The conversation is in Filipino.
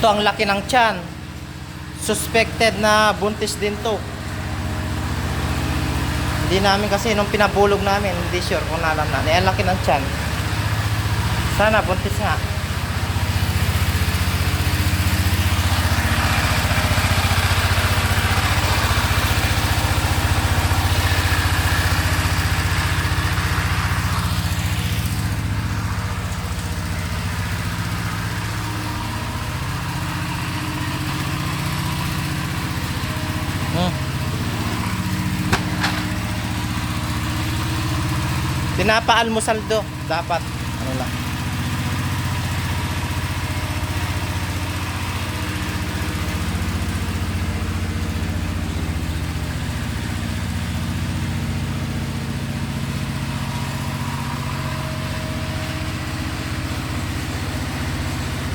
Ito ang laki ng tiyan. Suspected na buntis din to. Hindi namin kasi nung pinabulog namin, hindi sure kung nalam na. Ang laki ng tiyan. Sana buntis nga. Pinapaalmusal do dapat ano lang.